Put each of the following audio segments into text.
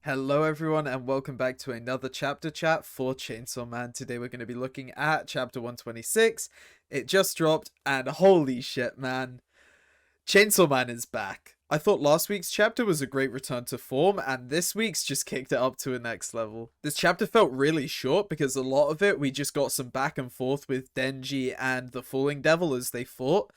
Hello everyone and welcome back to another chapter chat for Chainsaw Man. Today we're going to be looking at chapter 126. It just dropped and holy shit, man. Chainsaw Man is back. I thought last week's chapter was a great return to form and this week's just kicked it up to a next level. This chapter felt really short because a lot of it we just got some back and forth with Denji and the Falling Devil as they fought.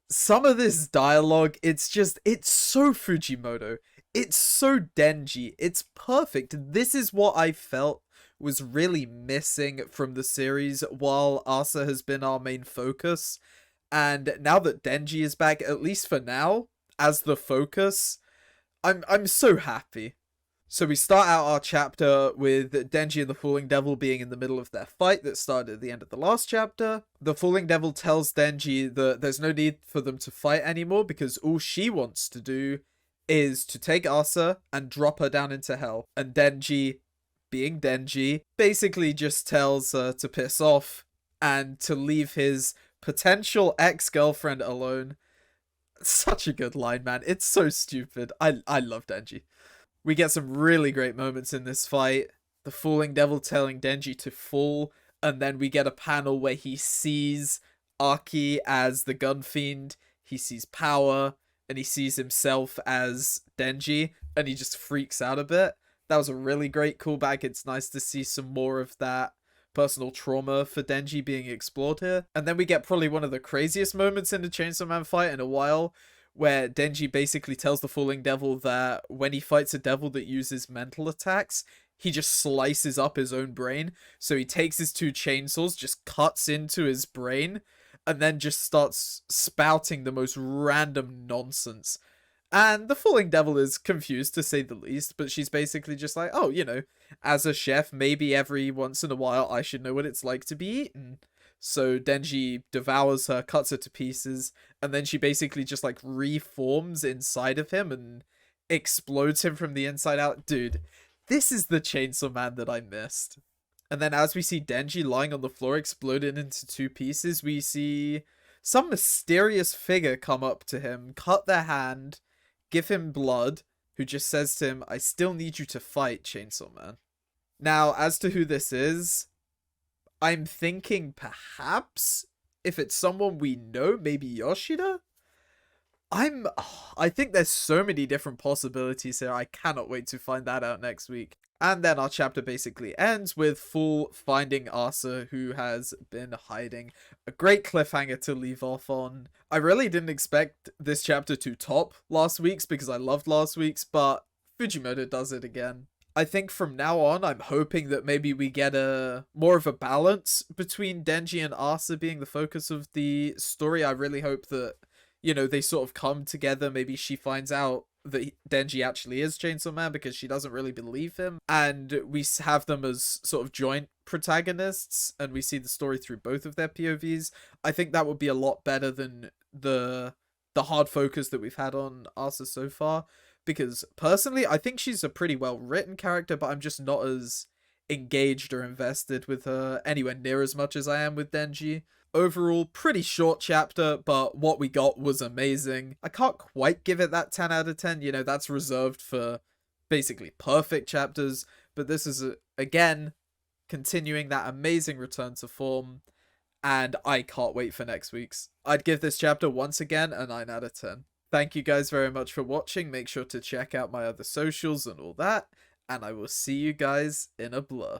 Some of this dialogue, it's so Fujimoto. It's so denji. It's perfect. This is what I felt was really missing from the series while Asa has been our main focus. And now that Denji is back, at least for now, as the focus, I'm so happy. So we start out our chapter with Denji and the Falling Devil being in the middle of their fight that started at the end of the last chapter. The Falling Devil tells Denji that there's no need for them to fight anymore because all she wants to do is to take Asa and drop her down into hell. And Denji, being Denji, basically just tells her to piss off and to leave his potential ex-girlfriend alone. Such a good line, man. It's so stupid. I love Denji. We get some really great moments in this fight. The Falling Devil telling Denji to fall, and then we get a panel where he sees Aki as the gun fiend, he sees power, and he sees himself as Denji, and he just freaks out a bit. That was a really great callback. It's nice to see some more of that personal trauma for Denji being explored here. And then we get probably one of the craziest moments in the Chainsaw Man fight in a while, where Denji basically tells the Falling Devil that when he fights a devil that uses mental attacks, he just slices up his own brain. So he takes his two chainsaws, just cuts into his brain, and then just starts spouting the most random nonsense. And the Falling Devil is confused, to say the least, but she's basically just like, oh, as a chef, maybe every once in a while I should know what it's like to be eaten. So Denji devours her, cuts her to pieces, and then she basically just like reforms inside of him and explodes him from the inside out. Dude, this is the Chainsaw Man that I missed. And then as we see Denji lying on the floor exploded into two pieces, we see some mysterious figure come up to him, cut their hand, give him blood, who just says to him, I still need you to fight, Chainsaw Man. Now, as to who this is, I'm thinking perhaps if it's someone we know, maybe Yoshida? I think there's so many different possibilities here. I cannot wait to find that out next week. And then our chapter basically ends with Full finding Asa, who has been hiding. A great cliffhanger to leave off on. I really didn't expect this chapter to top last week's because I loved last week's, but Fujimoto does it again. I think from now on, I'm hoping that maybe we get a more of a balance between Denji and Asa being the focus of the story. I really hope that, they sort of come together. Maybe she finds out that Denji actually is Chainsaw Man because she doesn't really believe him. And we have them as sort of joint protagonists and we see the story through both of their POVs. I think that would be a lot better than the hard focus that we've had on Asa so far. Because personally, I think she's a pretty well written character, but I'm just not as engaged or invested with her anywhere near as much as I am with Denji. Overall, pretty short chapter, but what we got was amazing. I can't quite give it that 10 out of 10, that's reserved for basically perfect chapters, but this is, again, continuing that amazing return to form, and I can't wait for next week's. I'd give this chapter once again a 9 out of 10. Thank you guys very much for watching. Make sure to check out my other socials and all that. And I will see you guys in a blur.